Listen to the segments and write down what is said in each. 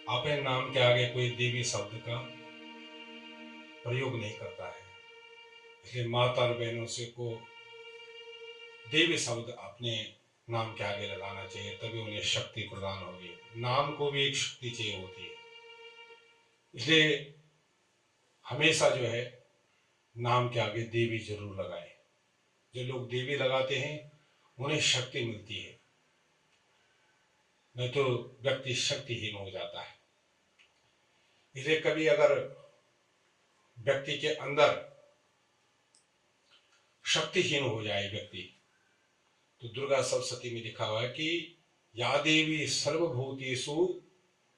अपने नाम के आगे कोई देवी शब्द का प्रयोग नहीं करता है। इसलिए माता और बहनों से को देवी शब्द अपने नाम के आगे लगाना चाहिए, तभी उन्हें शक्ति प्रदान होगी। नाम को भी एक शक्ति चाहिए होती है, इसलिए हमेशा जो है नाम के आगे देवी जरूर लगाएं। जो लोग देवी लगाते हैं उन्हें शक्ति मिलती है, नहीं तो व्यक्ति शक्तिहीन हो जाता है। इसलिए कभी अगर व्यक्ति के अंदर शक्तिहीन हो जाए व्यक्ति, तो दुर्गा सप्तशती में लिखा हुआ है कि या देवी सर्वभूतेषु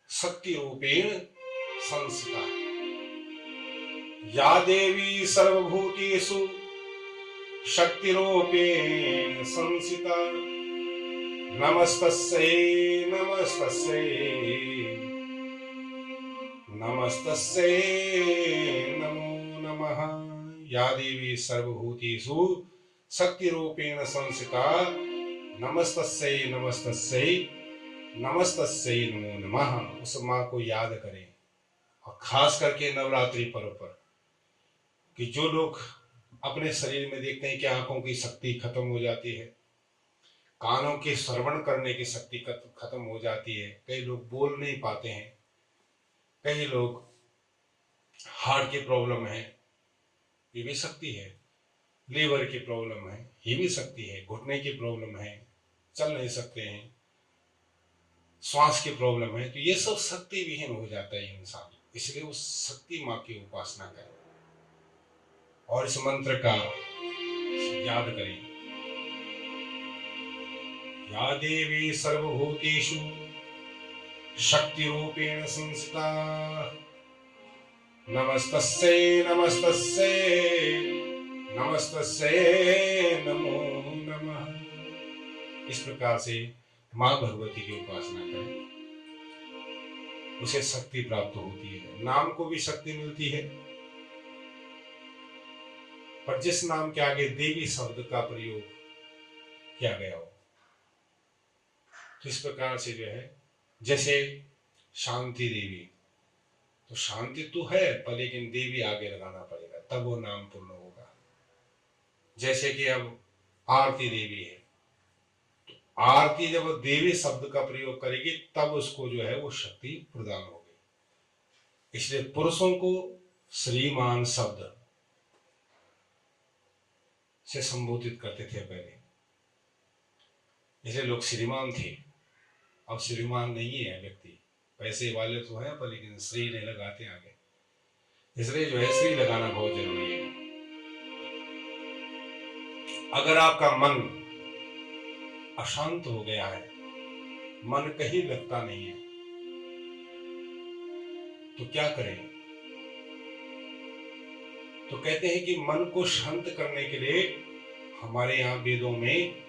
शक्ति रूपेण संस्थिता, या देवी सर्वभूतेषु शक्ति रूपेण संस्थिता, नमस्तस्यै नमस्तस्यै नमस्तस्यै नमो नमः। या देवी सर्वभूतेषु शक्ति रूपेण संस्थिता, नमस्तस्यै नमस्तस्यै नमस्तस्यै नमो नमः। उस माँ को याद करें, और खास करके नवरात्रि पर्व पर, कि जो लोग अपने शरीर में देखते हैं कि आंखों की शक्ति खत्म हो जाती है, कानों के श्रवण करने की शक्ति खत्म हो जाती है, कई लोग बोल नहीं पाते हैं, कई लोग हार्ट की प्रॉब्लम है, ये भी शक्ति है, लीवर की प्रॉब्लम है, ये भी शक्ति है, घुटने की प्रॉब्लम है, चल नहीं सकते हैं, श्वास की प्रॉब्लम है, तो ये सब शक्ति विहीन हो जाता है इंसान। इसलिए उस शक्ति माँ की उपासना करें और इस मंत्र का याद करें। या देवी सर्वभूतेषु शक्ति रूपेण संस्थिता, नमस्तस्यै नमस्तस्यै नमस्तस्यै नमो नमः। इस प्रकार से माँ भगवती की उपासना करें, उसे शक्ति प्राप्त होती है। नाम को भी शक्ति मिलती है, पर जिस नाम के आगे देवी शब्द का प्रयोग किया गया हो, तो इस प्रकार से जो है, जैसे शांति देवी, तो शांति तो है पर लेकिन देवी आगे लगाना पड़ेगा, तब वो नाम पूर्ण होगा। जैसे कि अब आरती देवी है, तो आरती जब वो देवी शब्द का प्रयोग करेगी तब उसको जो है वो शक्ति प्रदान होगी। इसलिए पुरुषों को श्रीमान शब्द से संबोधित करते थे पहले, इसलिए लोग श्रीमान थे। अब श्रीमान नहीं है व्यक्ति, पैसे वाले तो हैं पर लेकिन श्री नहीं लगाते आगे, इसलिए जो है श्री लगाना बहुत जरूरी है। अगर आपका मन अशांत हो गया है, मन कहीं लगता नहीं है, तो क्या करें? तो कहते हैं कि मन को शांत करने के लिए हमारे यहाँ वेदों में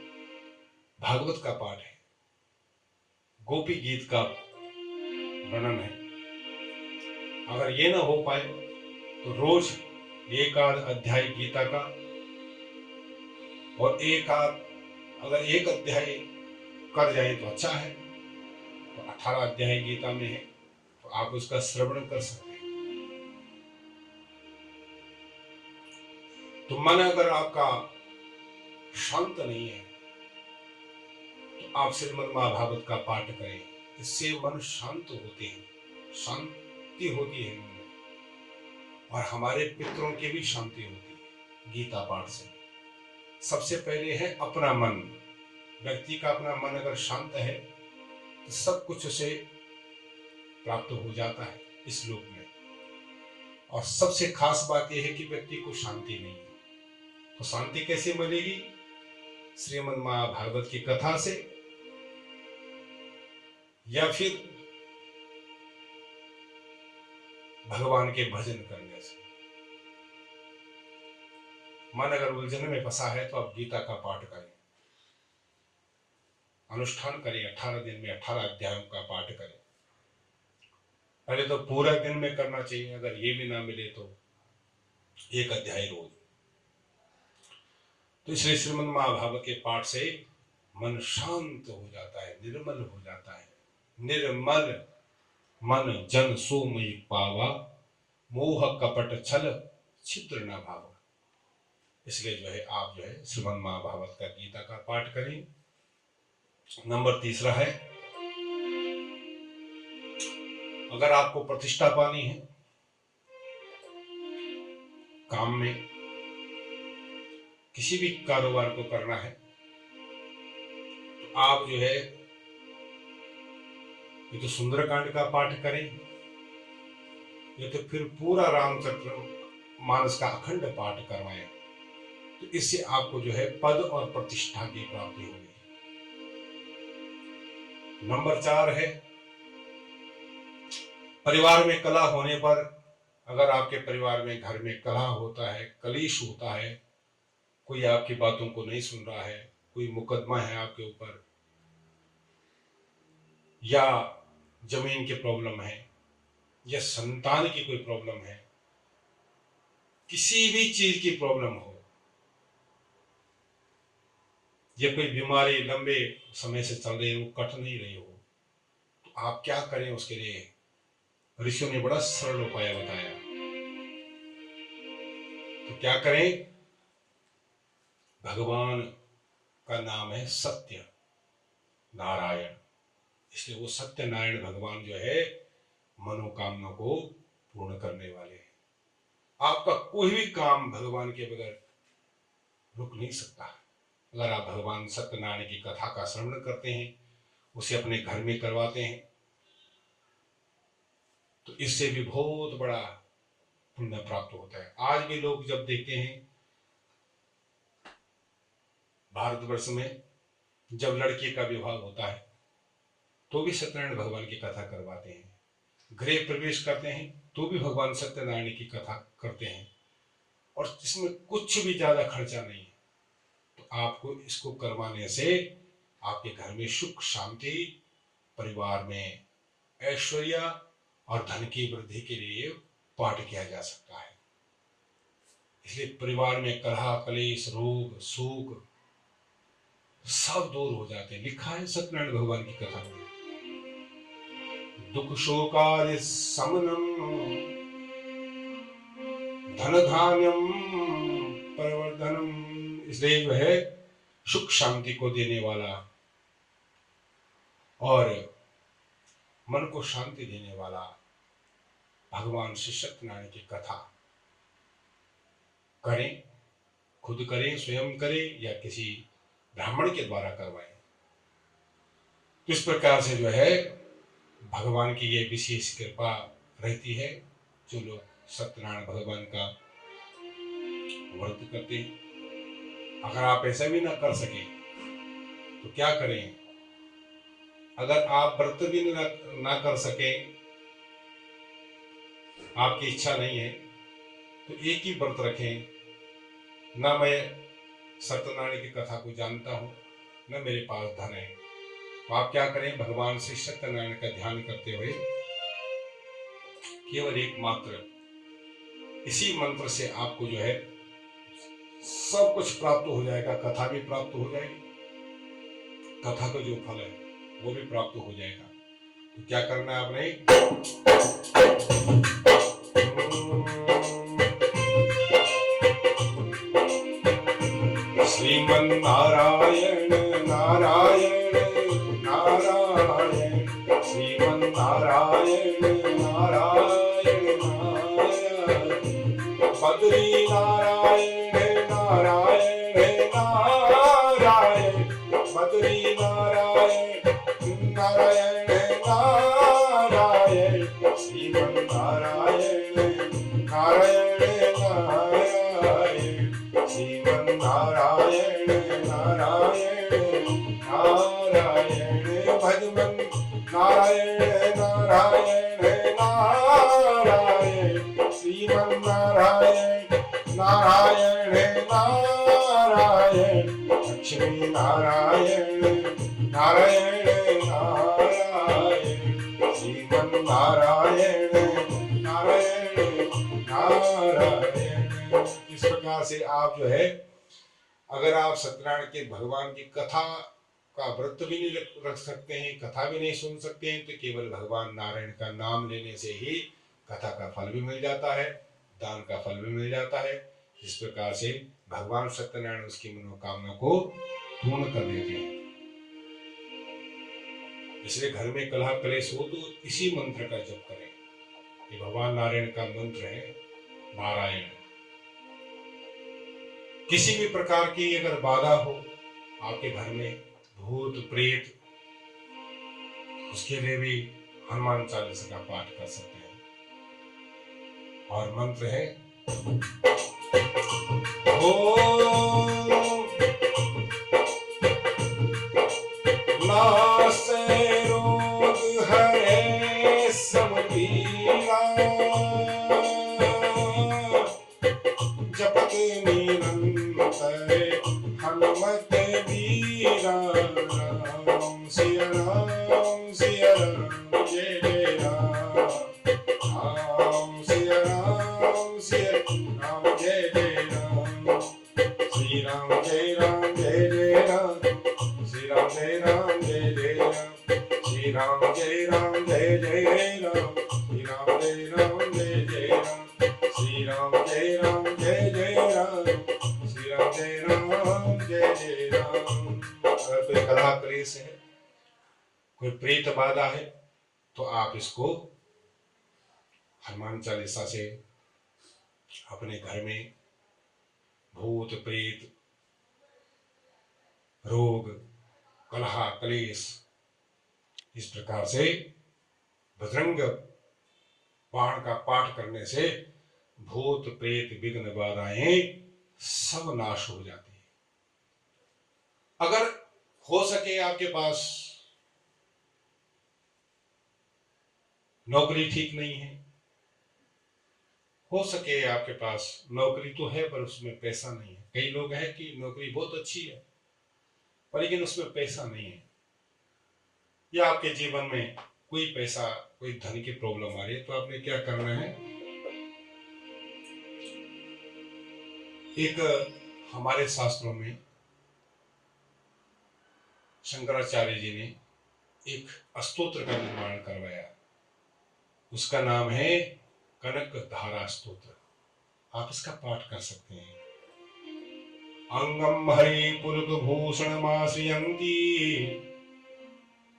भागवत का पाठ है, गोपी गीत का वर्णन है। अगर ये ना हो पाए तो रोज एक आध अध्याय गीता का, और अगर एक अध्याय कर जाए तो अच्छा है। तो 18 अध्याय गीता में है, तो आप उसका श्रवण कर सकते हैं। तो मन अगर आपका शांत नहीं है, तो आप श्रीमद् महाभारत का पाठ करें, इससे मन शांत होते हैं, शांति होती है मन में, और हमारे पितरों की भी शांति होती है गीता पाठ से। सबसे पहले है अपना मन। व्यक्ति का अपना मन अगर शांत है तो सब कुछ उसे प्राप्त हो जाता है इस लोक में। और सबसे खास बात यह है कि व्यक्ति को शांति नहीं है, तो शांति कैसे मिलेगी? श्रीमद् महाभारत की कथा से, या फिर भगवान के भजन करने से। मन अगर उलझन में फंसा है तो आप गीता का पाठ करें, अनुष्ठान करें, 18 दिन में 18 अध्यायों का पाठ करें। पहले तो पूरा दिन में करना चाहिए, अगर ये भी ना मिले तो एक अध्याय रोज। तो इसलिए श्रीमद् महाभारत के पाठ से मन शांत हो जाता है, निर्मल हो जाता है। निर्मल मन जन सोमयि पावा, मोह कपट छल छिद्र न भावा। इसलिए जो है आप जो है श्रीमद् महाभारत का गीता का पाठ करें। नंबर तीसरा है, अगर आपको प्रतिष्ठा पानी है काम में, किसी भी कारोबार को करना है, तो आप जो है ये तो सुंदरकांड का पाठ करें, या तो फिर पूरा रामचरित मानस का अखंड पाठ करवाएं, तो इससे आपको जो है पद और प्रतिष्ठा की प्राप्ति होगी। नंबर 4 है, परिवार में कलह होने पर, अगर आपके परिवार में घर में कलह होता है, कलेश होता है, कोई आपकी बातों को नहीं सुन रहा है, कोई मुकदमा है आपके ऊपर, या जमीन की प्रॉब्लम है, या संतान की कोई प्रॉब्लम है, किसी भी चीज की प्रॉब्लम हो, या कोई बीमारी लंबे समय से चल रही हो, कट नहीं रही हो, तो आप क्या करें उसके लिए ऋषियों ने बड़ा सरल उपाय बताया। तो क्या करें, भगवान का नाम है सत्य नारायण, इसलिए वो सत्यनारायण भगवान जो है मनोकामना को पूर्ण करने वाले हैं। आपका कोई भी काम भगवान के बगैर रुक नहीं सकता। अगर आप भगवान सत्यनारायण की कथा का श्रवण करते हैं, उसे अपने घर में करवाते हैं, तो इससे भी बहुत बड़ा पुण्य प्राप्त होता है। आज भी लोग जब देखते हैं भारतवर्ष में, जब लड़की का विवाह होता है तो भी सत्यनारायण भगवान की कथा करवाते हैं, गृह प्रवेश करते हैं तो भी भगवान सत्यनारायण की कथा करते हैं, और इसमें कुछ भी ज्यादा खर्चा नहीं है। तो आपको इसको करवाने से आपके घर में सुख शांति, परिवार में ऐश्वर्य और धन की वृद्धि के लिए पाठ किया जा सकता है। इसलिए परिवार में कलह कलेश रोग शोक सब दूर हो जाते हैं। लिखा है सत्यनारायण भगवान की कथा में, दुख शोकादि समनम धन धान्यम प्रवर्धनम। इसलिए जो है सुख शांति को देने वाला और मन को शांति देने वाला भगवान श्री सत्यनारायण की कथा करें, खुद करें, स्वयं करें, या किसी ब्राह्मण के द्वारा करवाएं। तो इस प्रकार से जो है भगवान की ये विशेष कृपा रहती है जो लोग सत्यनारायण भगवान का व्रत करते हैं। अगर आप ऐसा भी ना कर सके तो क्या करें, अगर आप व्रत भी ना कर सके, आपकी इच्छा नहीं है, तो एक ही व्रत रखें। ना मैं सत्यनारायण की कथा को जानता हूँ, न मेरे पास धन है, तो आप क्या करें, भगवान श्री सत्यनारायण का ध्यान करते हुए केवल एकमात्र इसी मंत्र से आपको जो है सब कुछ प्राप्त हो जाएगा। कथा भी प्राप्त हो जाएगी, कथा का जो फल है वो भी प्राप्त हो जाएगा। तो क्या करना है आपने, श्रीमन्नारायण नारायण नारायण, श्रीमन्नारायण नारायण नारायण, बद्री नारायण नारायण नारायण, बद्री नारायण नारायण नारायण, श्रीमन्नारायण नारायण नारायण, श्रीमन्नारायण नारायण नारायण, भजमन नारायण नारायण नारायण, श्रीमन्नारायण नारायण नारायण, लक्ष्मी नारायण नारायण नारायण, श्रीमन्नारायण नारायण नारायण। इस प्रकार से आप जो है, अगर आप सत्यनारायण के भगवान की कथा का व्रत भी नहीं रख सकते हैं, कथा भी नहीं सुन सकते हैं, तो केवल भगवान नारायण का नाम लेने से ही कथा का फल भी मिल जाता है, दान का फल भी मिल जाता है। इस प्रकार से भगवान सत्यनारायण उसकी मनोकामना को पूर्ण कर देते हैं। इसलिए घर में कलह कलेश हो तो इसी मंत्र का जप करें। ये भगवान नारायण का मंत्र है, नारायण। किसी भी प्रकार की अगर बाधा हो आपके घर में, भूत प्रेत, उसके लिए भी हनुमान चालीसा का पाठ कर सकते हैं। और मंत्र है ओम नासे रोग हरे सब पीरा, जपत निरंतर हनुमत वीरा, राम सिया राम सिया राम जय जय राम, राम सिया राम सिया राम जय जय राम, श्री राम जय राम जय जय राम, श्री राम जय राम जय जय राम, श्री राम जय राम जय जय राम, श्री राम जय राम जय जय राम, श्री राम जय राम जय जय राम, श्री राम जय राम जय जय राम। अगर कोई कलह क्लेश है, कोई प्रेत बाधा है, तो आप इसको हनुमान चालीसा से अपने घर में भूत प्रेत, रोग, कलह क्लेश, इस प्रकार से बजरंग बाण का पाठ करने से भूत प्रेत विघ्न बाधाएं सब नाश हो जाती है। अगर हो सके आपके पास नौकरी ठीक नहीं है, हो सके आपके पास नौकरी तो है पर उसमें पैसा नहीं है, कई लोग हैं कि नौकरी बहुत अच्छी है पर लेकिन उसमें पैसा नहीं है, या आपके जीवन में कोई पैसा, कोई धन की प्रॉब्लम आ रही है, तो आपने क्या करना है, एक हमारे शास्त्रों में शंकराचार्य जी ने एक स्तोत्र का निर्माण करवाया, उसका नाम है कनक धारा स्तोत्र। आप इसका पाठ कर सकते हैं। अंगम हरि पुलक भूषणमाश्रियन्ति,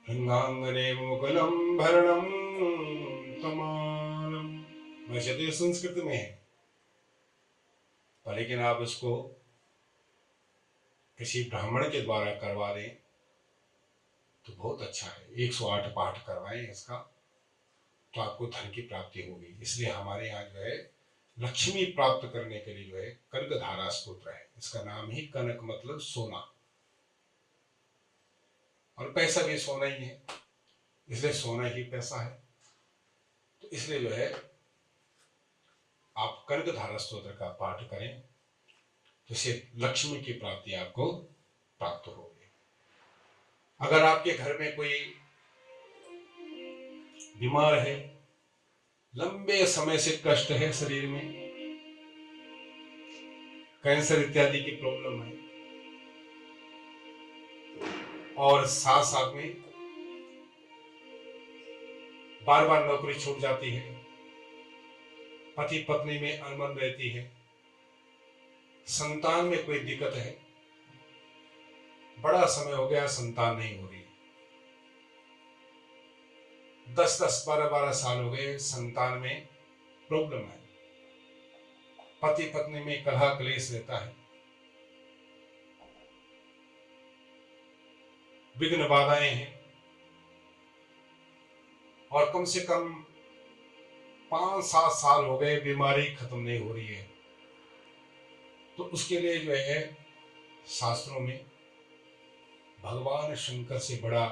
भृंगांगने मुकुलम भरणम तमालम। वैसे तो ये संस्कृत में है, पर लेकिन आप इसको किसी ब्राह्मण के द्वारा करवा दें तो बहुत अच्छा है। 108 पाठ करवाएं इसका, तो आपको धन की प्राप्ति होगी। इसलिए हमारे यहाँ जो है लक्ष्मी प्राप्त करने के लिए जो है कनक धारा स्तोत्र है। इसका नाम ही कनक मतलब सोना, और पैसा भी सोना ही है, इसलिए सोना ही पैसा है। तो इसलिए जो है आप कनक धारा स्तोत्र का पाठ करें तो इससे लक्ष्मी की प्राप्ति आपको प्राप्त होगी। अगर आपके घर में कोई बीमार है, लंबे समय से कष्ट है शरीर में, कैंसर इत्यादि की प्रॉब्लम है, और साथ साथ में बार बार नौकरी छूट जाती है, पति पत्नी में अनबन रहती है, संतान में कोई दिक्कत है, बड़ा समय हो गया संतान नहीं हो रही, 10-10, 12-12 साल हो गए संतान में प्रॉब्लम है, पति पत्नी में कलह क्लेश रहता है, विघ्न बाधाएं हैं, और कम से कम 5-7 साल हो गए बीमारी खत्म नहीं हो रही है, तो उसके लिए जो है शास्त्रों में भगवान शंकर से बड़ा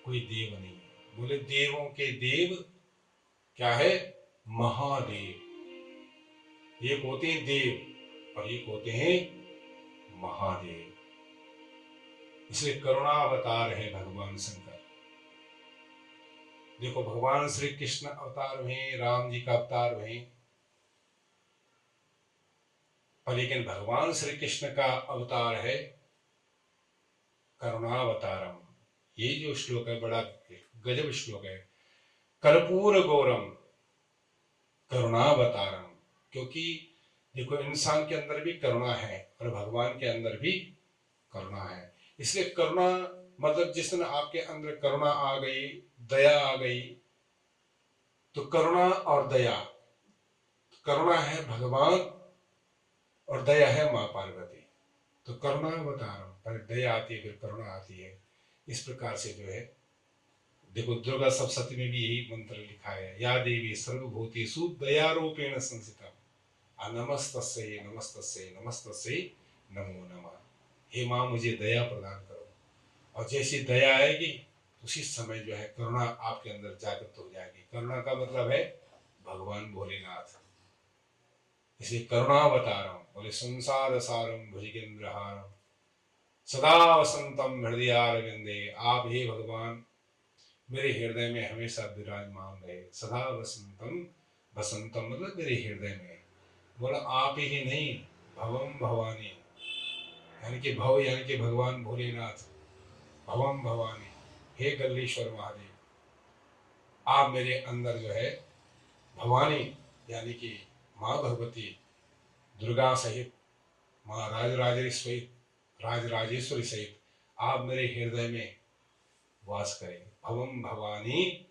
कोई देव नहीं है। बोले देवों के देव क्या है? महादेव। एक होते हैं देव और एक होते हैं महादेव। इसलिए करुणा अवतार है भगवान शंकर। देखो भगवान श्री कृष्ण अवतार हुए, राम जी का अवतार हुए, पर लेकिन भगवान श्री कृष्ण का अवतार है करुणावतारम। ये जो श्लोक है बड़ा गजब श्लोक है। कर्पूर गौरम करुणावतारम, क्योंकि देखो इंसान के अंदर भी करुणा है और भगवान के अंदर भी करुणा है। इसलिए करुणा मतलब जिस दिन आपके अंदर करुणा आ गई, दया आ गई, तो करुणा और दया, करुणा है भगवान और दया है माँ पार्वती। तो करुणा अवतारम, पहले दया आती है फिर करुणा आती है। इस प्रकार से जो है देखो दुर्गा सप्तशती में भी यही मंत्र लिखा है, या देवी सर्वभूतेषु दया रूपेण संस्थिता नमस्तस्यै नमस्तस्यै नमस्तस्यै नमो नमः। हे माँ मुझे दया प्रदान करो, और जैसी दया आएगी उसी समय जो है करुणा आपके अंदर जागृत हो जाएगी। करुणा का मतलब है भगवान भोलेनाथ। इसलिए करुणावतारम बोले संसार सारम भुजगेंद्रहारम सदा वसंतम हृदयारविंदे। आप हे भगवान मेरे हृदय में हमेशा विराजमान रहे। सदा वसंतम, वसंतम मतलब मेरे हृदय में। बोला आप ही नहीं, भवम भवानी, यानी कि भव यानी कि भगवान भोलेनाथ, भवम भवानी, हे गल्लेश्वर महादेव, आप मेरे अंदर जो है भवानी यानी कि माँ भगवती दुर्गा सहित, माँ राजराजेश्वरी सहित आप मेरे हृदय में वास करें। भवम भवानी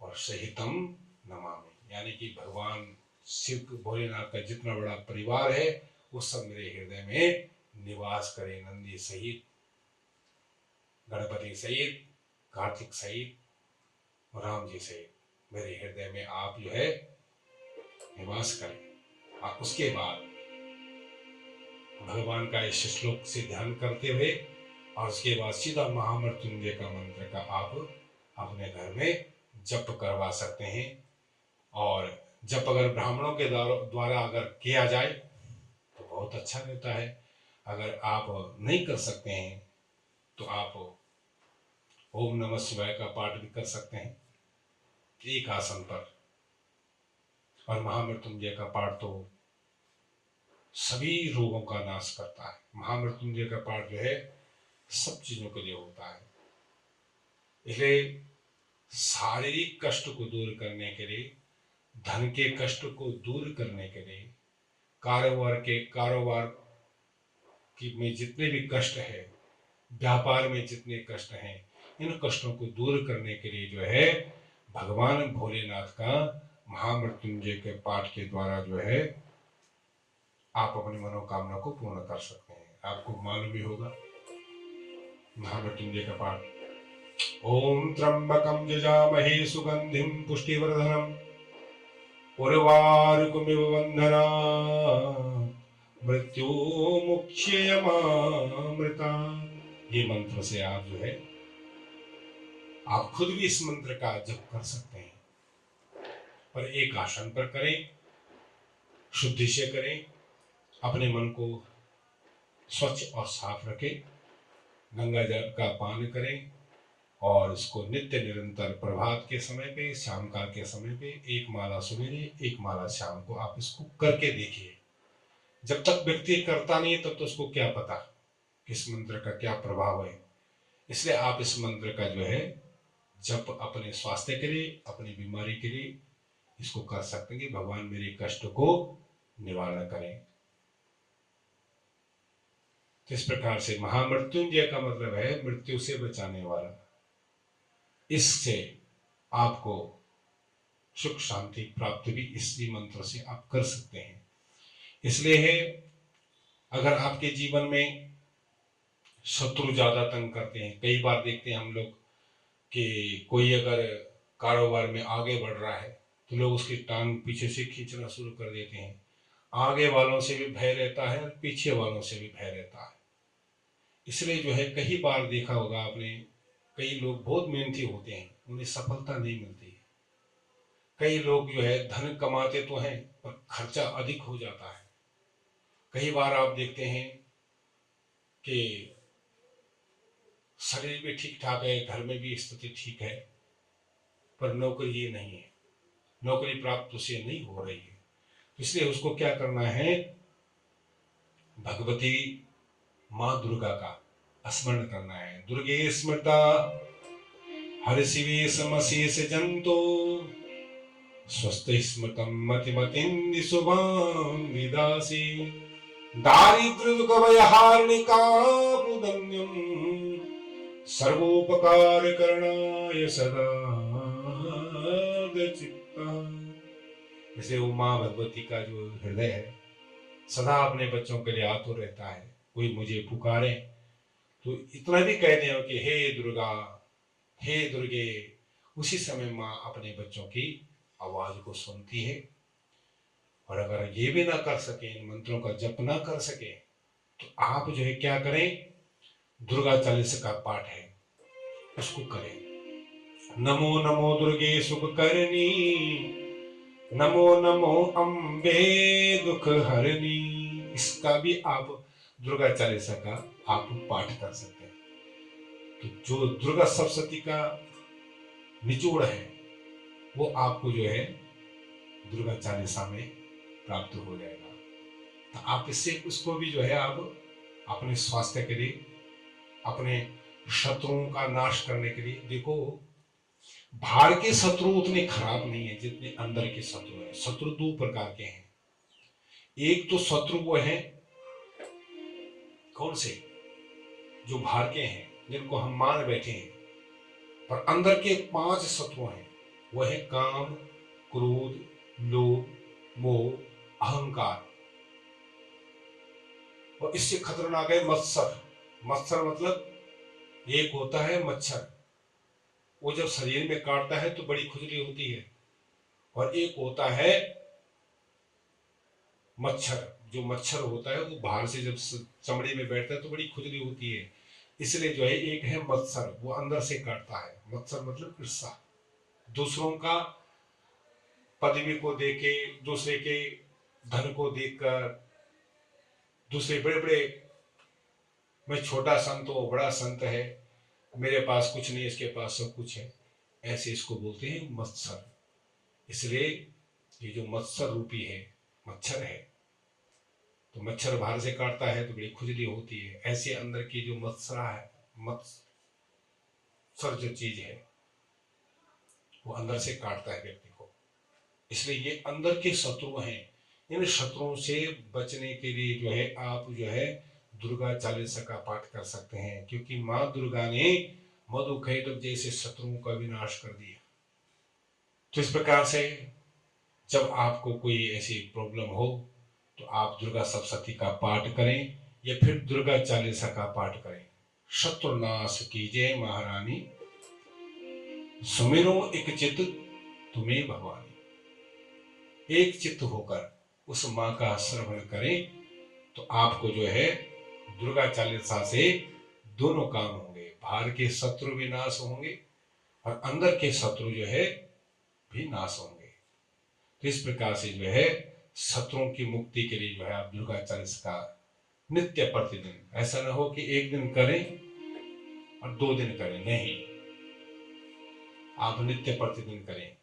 और सहितम नमामि, यानी कि भगवान शिव भोलेनाथ का जितना बड़ा परिवार है वो सब मेरे हृदय में निवास करे। नंदी सहित, गणपति सहित, कार्तिक सहित, राम जी सहित मेरे हृदय में आप जो है निवास करें। और उसके बाद भगवान का इस श्लोक से ध्यान करते हुए और उसके बाद सीधा महामृत्युंजय का मंत्र का आप अपने घर में जप करवा सकते हैं। और जप अगर ब्राह्मणों के द्वारा अगर किया जाए तो बहुत अच्छा रहता है। अगर आप नहीं कर सकते हैं तो आप ओम नमः शिवाय का पाठ भी कर सकते हैं एक आसन पर। और महामृत्युंजय का पाठ तो सभी रोगों का नाश करता है। महामृत्युंजय का पाठ जो है सब चीजों के लिए होता है। इसलिए शारीरिक कष्ट को दूर करने के लिए, धन के कष्ट को दूर करने के लिए, कारोबार की में जितने भी कष्ट है, व्यापार में जितने कष्ट हैं, इन कष्टों को दूर करने के लिए जो है भगवान भोलेनाथ का महामृत्युंजय के पाठ के द्वारा जो है आप अपनी मनोकामना को पूर्ण कर सकते हैं। आपको मालूम भी होगा महामृत्युंजय का पाठ, ओम त्र्यंबकं यजामहे सुगंधिं पुष्टिवर्धनम् उर्वारुकमिव बन्धना मृत्युमुक्षयमामृता। ये मंत्र से आप जो है आप खुद भी इस मंत्र का जप कर सकते हैं, पर एक आसन पर करें, शुद्धि से करें, अपने मन को स्वच्छ और साफ रखें, गंगा जल का पान करें और इसको नित्य निरंतर प्रभात के समय पे, शाम काल के समय पे, एक माला सवेरे एक माला शाम को आप इसको करके देखिए। जब तक व्यक्ति करता नहीं तब तो उसको क्या पता इस मंत्र का क्या प्रभाव है। इसलिए आप इस मंत्र का जो है जप अपने स्वास्थ्य के लिए, अपनी बीमारी के लिए इसको कर सकते हैं कि भगवान मेरे कष्ट को निवारण करें। तो इस प्रकार से महामृत्युंजय का मतलब है मृत्यु से बचाने वाला। इससे आपको सुख शांति प्राप्त भी इसी मंत्र से आप कर सकते हैं। इसलिए है अगर आपके जीवन में शत्रु ज्यादा तंग करते हैं, कई बार देखते हैं हम लोग कि कोई अगर कारोबार में आगे बढ़ रहा है तो लोग उसकी टांग पीछे से खींचना शुरू कर देते हैं। आगे वालों से भी भय रहता है और पीछे वालों से भी भय रहता है। इसलिए जो है कई बार देखा होगा आपने, कई लोग बहुत मेहनती होते हैं, उन्हें सफलता नहीं मिलती है। कई लोग जो है धन कमाते तो हैं पर खर्चा अधिक हो जाता है। कई बार आप देखते हैं कि शरीर भी ठीक ठाक है, घर में भी स्थिति ठीक है, पर नौकरी ये नहीं है, नौकरी प्राप्त उसे नहीं हो रही है। इसलिए उसको क्या करना है, भगवती माँ दुर्गा का स्मरण करना है। दुर्गे स्मृता हर्षिवे समशेष जंतो स्वस्थ स्मृतम मतिमतिन्द शुभां विदासी दारिद्र्य दुख भय हार्णिकापुदन्यम सर्वोपकार करणाय सदा चित्ता। जैसे उमा भगवती का जो हृदय है सदा अपने बच्चों के लिए आतुर रहता है। कोई मुझे पुकारे तो इतना भी कह दे कि हे दुर्गा, हे दुर्गे, उसी समय माँ अपने बच्चों की आवाज को सुनती है। और अगर ये भी ना कर सके, इन मंत्रों का जप ना कर सके, तो आप जो है क्या करें, दुर्गा चालीसा का पाठ है उसको करें। नमो नमो दुर्गे सुख करनी, नमो नमो अम्बे दुख हरनी, इसका भी आप दुर्गा चालीसा का आप पाठ कर सकते हैं। तो जो दुर्गा सप्तशती का निचोड़ है वो आपको जो है दुर्गा चालीसा में प्राप्त हो जाएगा। तो आप इससे उसको भी जो है आप अपने स्वास्थ्य के लिए, अपने शत्रुओं का नाश करने के लिए, देखो बाहर के शत्रु उतने खराब नहीं है जितने अंदर के शत्रु हैं। शत्रु दो प्रकार के हैं। एक तो शत्रु वो है कौन से, जो बाहर के हैं जिनको हम मान बैठे हैं, पर अंदर के 5 शत्रु हैं। वह है काम, क्रोध, लोभ, मोह, अहंकार। और इससे खतरनाक है मत्सर। मत्सर मतलब एक होता है मच्छर, वो जब शरीर में काटता है तो बड़ी खुजली होती है। और एक होता है मच्छर, जो मच्छर होता है वो बाहर से जब चमड़ी में बैठता है तो बड़ी खुजली होती है। इसलिए जो है एक है मत्सर, वो अंदर से काटता है। मत्सर मतलब ईर्ष्या, दूसरों का पदवी को देके, दूसरे के धन को देखकर, दूसरे बड़े बड़े, मैं छोटा संत हूँ, बड़ा संत है, मेरे पास कुछ नहीं, इसके पास सब कुछ है, ऐसे इसको बोलते हैं मत्सर। इसलिए ये जो मत्सर रूपी है, मच्छर है, तो मच्छर बाहर से काटता है तो बड़ी खुजली होती है। ऐसे अंदर की जो मत्सरा है, मत्सर जो चीज है वो अंदर से काटता है व्यक्ति को। इसलिए ये अंदर के शत्रु हैं। इन शत्रुओं से बचने के लिए जो है आप जो है दुर्गा चालीसा का पाठ कर सकते हैं, क्योंकि माँ दुर्गा ने मधुकैटभ जैसे शत्रुओं का विनाश कर दिया। तो इस प्रकार से जब आपको कोई ऐसी प्रॉब्लम हो तो आप दुर्गा सप्तशती का पाठ करें या फिर दुर्गा चालीसा का पाठ करें। शत्रुनाश कीजिए महारानी, सुमिरो एक चित तुम्हें भवानी। एक चित्त होकर उस माँ का श्रवण करें तो आपको जो है दुर्गा चालीसा से दोनों काम होंगे। बाहर के शत्रु भी नाश होंगे और अंदर के शत्रु जो है भी नाश होंगे। तो इस प्रकार से जो है शत्रुओं की मुक्ति के लिए जो है आप दुर्गा चालीसा का नित्य प्रतिदिन, ऐसा ना हो कि एक दिन करें और 2 दिन करें, नहीं, आप नित्य प्रतिदिन करें।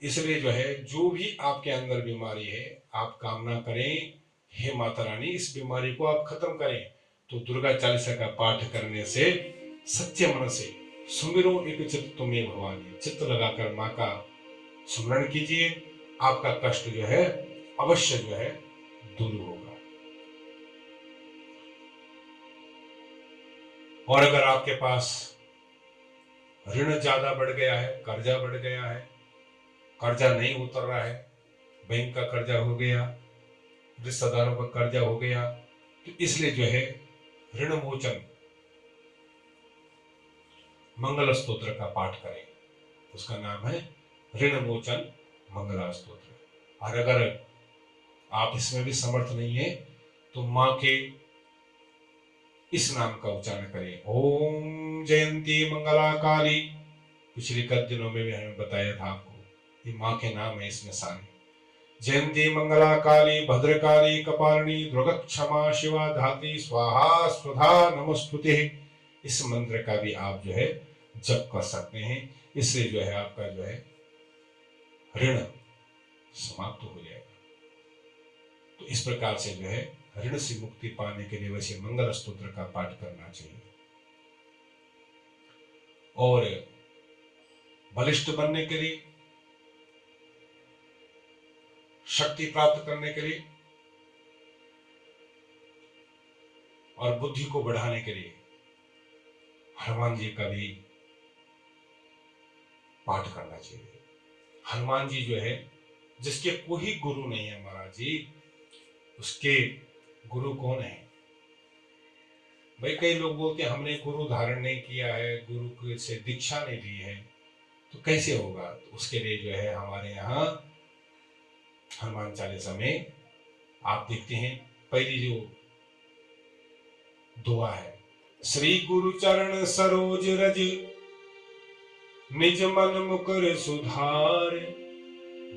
इसलिए जो है जो भी आपके अंदर बीमारी है आप कामना करें, हे माता रानी इस बीमारी को आप खत्म करें। तो दुर्गा चालीसा का पाठ करने से सच्चे मन से सुमिरो एक चित्त तुम्हें भवानी, चित्त लगाकर माँ का स्मरण कीजिए, आपका कष्ट जो है अवश्य जो है दूर होगा। और अगर आपके पास ऋण ज्यादा बढ़ गया है, कर्जा बढ़ गया है, कर्जा नहीं उतर रहा है, बैंक का कर्जा हो गया, रिश्तेदारों का कर्जा हो गया, तो इसलिए जो है ऋण मोचन मंगल स्तोत्र का पाठ करें। उसका नाम है ऋण मोचन मंगला स्तोत्र। और अगर आप इसमें भी समर्थ नहीं है तो माँ के इस नाम का उच्चारण करें, ओम जयंती मंगला काली। पिछले कई दिनों में भी हमें बताया था आपको, ये माँ के नाम है इसमें सारे। जयंती मंगला काली भद्रकाली कपालिनी दुर्गा क्षमा शिवा धात्री स्वाहा स्वधा नमस्तुते। इस मंत्र का भी आप जो है जप कर सकते हैं। इससे जो है आपका जो है ऋण समाप्त हो जाएगा। तो इस प्रकार से जो है ऋण से मुक्ति पाने के लिए वैसे मंगल स्तोत्र का पाठ करना चाहिए। और बलिष्ठ बनने के लिए, शक्ति प्राप्त करने के लिए और बुद्धि को बढ़ाने के लिए हनुमान जी का भी पाठ करना चाहिए। हनुमान जी जो है, जिसके कोई गुरु नहीं है महाराज जी, उसके गुरु कौन है? भाई कई लोग बोलते हैं हमने गुरु धारण नहीं किया है, गुरु से दीक्षा नहीं ली है, तो कैसे होगा? तो उसके लिए जो है हमारे यहाँ हनुमान चालीसा में आप देखते हैं पहली जो दुआ है, श्री गुरु चरण सरोज रज निज मन मुकुर सुधार,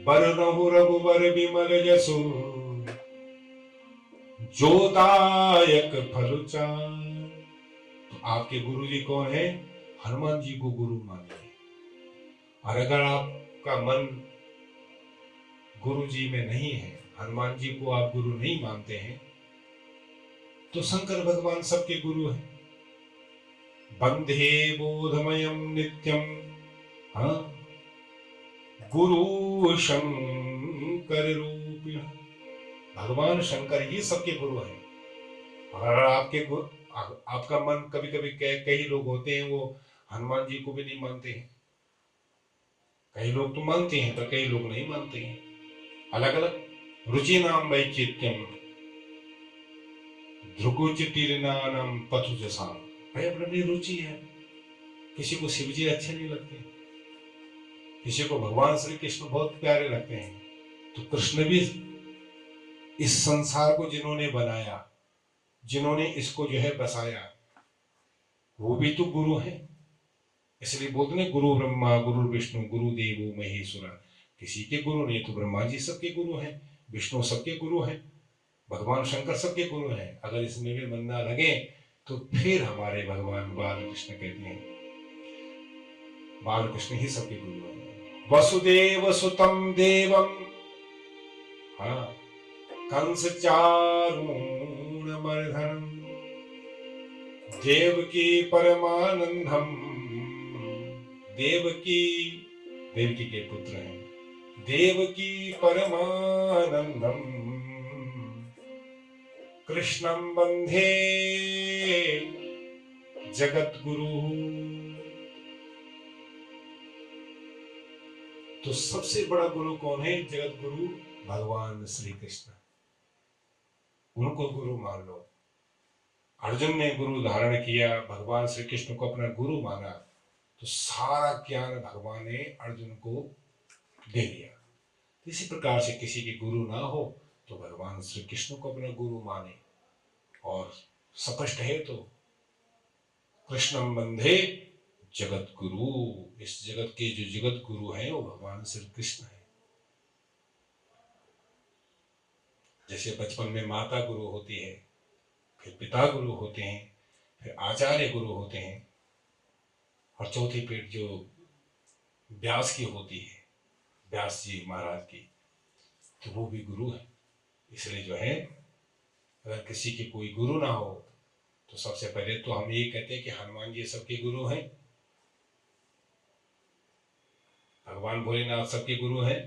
बरनहु रघुबर विमल जसु जो दायक फल चार। तो आपके गुरु जी कौन है? हनुमान जी को गुरु मानिए। और अगर आपका मन गुरु जी में नहीं है, हनुमान जी को आप गुरु नहीं मानते हैं, तो शंकर भगवान सबके गुरु हैं। बंधे बोधमयम नित्यम, हाँ, गुरु शंकर रूपिण, भगवान शंकर ही सबके गुरु हैं। और आपके गुरु, आपका मन कभी कभी कई लोग होते हैं वो हनुमान जी को भी नहीं मानते हैं। कई लोग तो मानते हैं पर कई लोग नहीं मानते हैं। अलग अलग रुचि नाम वैचित्यम ध्रुकुचितिरनानम पथु जसाम। भाई अपनी अपनी रुचि है। किसी को शिव जी अच्छे नहीं लगते, किसी को भगवान श्री कृष्ण बहुत प्यारे लगते हैं। तो कृष्ण भी इस संसार को जिन्होंने बनाया, जिन्होंने इसको जो है बसाया, वो भी तो गुरु हैं। इसलिए बोलते हैं गुरु ब्रह्मा गुरु विष्णु गुरु देवो महेश्वरा। किसी के गुरु नहीं तो ब्रह्मा जी सबके गुरु हैं, विष्णु सबके गुरु हैं, भगवान शंकर सबके गुरु हैं। अगर इसमें भी मन ना लगे तो फिर हमारे भगवान बाल कृष्ण कहते हैं, बाल कृष्ण ही सबके गुरु हैं। वसुदेव सुतम देवम, हाँ, कंस चारूण मर्धनम, देवकी परमानंदम, देवकी के पुत्र हैं, देवकी परमानंदम, कृष्णं वंदे जगत गुरु। तो सबसे बड़ा गुरु कौन है? जगत गुरु भगवान श्री कृष्ण। उनको गुरु मान लो। अर्जुन ने गुरु धारण किया, भगवान श्री कृष्ण को अपना गुरु माना, तो सारा ज्ञान भगवान ने अर्जुन को दे दिया। इसी प्रकार से किसी के गुरु ना हो तो भगवान श्री कृष्ण को अपना गुरु माने। और स्पष्ट है तो कृष्णम वंदे जगत गुरु, इस जगत के जो जगत गुरु हैं वो भगवान श्री कृष्ण है। जैसे बचपन में माता गुरु होती है, फिर पिता गुरु होते हैं, फिर आचार्य गुरु होते हैं, और चौथी पीठ जो व्यास की होती है, व्यास जी महाराज की, तो वो भी गुरु है। इसलिए जो है अगर किसी के कोई गुरु ना हो तो सबसे पहले तो हम ये कहते हैं कि हनुमान जी सबके गुरु हैं, भगवान भोलेनाथ सबके गुरु हैं।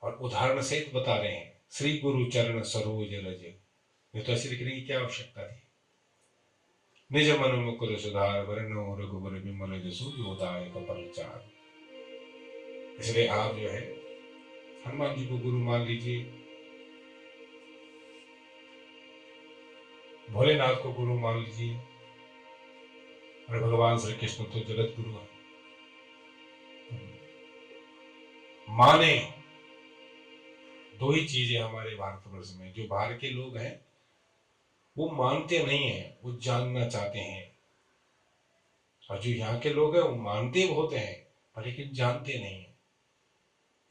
और उदाहरण सहित बता रहे हैं, श्री गुरु चरण सरोज रज। ये तो ऐसे लिखने की क्या आवश्यकता थी? निज मन मुकुर सुधार, वरनो रघुबर विमल जसु जो दायक फल चार। इसलिए आप जो है हनुमान जी को गुरु मान लीजिए, भोलेनाथ को गुरु मान लीजिए, और भगवान श्री कृष्ण तो जगत गुरु है। माने दो ही चीजें हमारे भारतवर्ष में, जो बाहर के लोग हैं वो मानते नहीं है, वो जानना चाहते हैं, और जो यहाँ के लोग हैं वो मानते बहुत हैं पर लेकिन जानते नहीं है।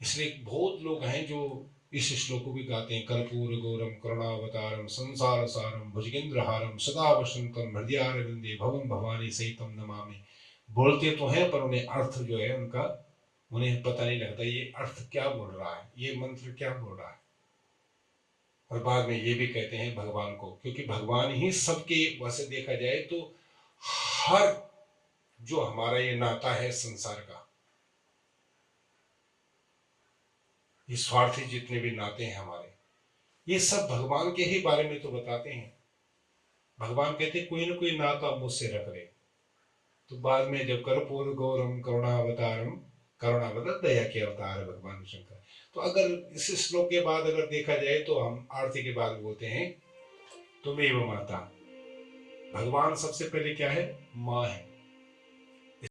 इसलिए बहुत लोग हैं जो इस श्लोक को भी गाते हैं, कर्पूर गौरम करुणावतारम संसार सारम भुजगेंद्रहारम सदा वसंतम हृदयारविंदे भवम भवानी सहितम नमामि। बोलते तो हैं पर उन्हें अर्थ जो है उनका उन्हें पता नहीं लगता, ये अर्थ क्या बोल रहा है, ये मंत्र क्या बोल रहा है। और बाद में ये भी कहते हैं भगवान को, क्योंकि भगवान ही सबके, वैसे देखा जाए तो हर जो हमारा ये नाता है संसार का, ये स्वार्थी जितने भी नाते हैं हमारे, ये सब भगवान के ही बारे में तो बताते हैं। भगवान कहते कोई ना कोई नाता मुझसे रख ले। तो बाद में जब कर्पूर गौरम करुणावतारम, करुणावतार दया के अवतार है भगवान शंकर। तो अगर इस श्लोक के बाद अगर देखा जाए तो हम आरती के बाद बोलते हैं तुम्हें माता। भगवान सबसे पहले क्या है? माँ है।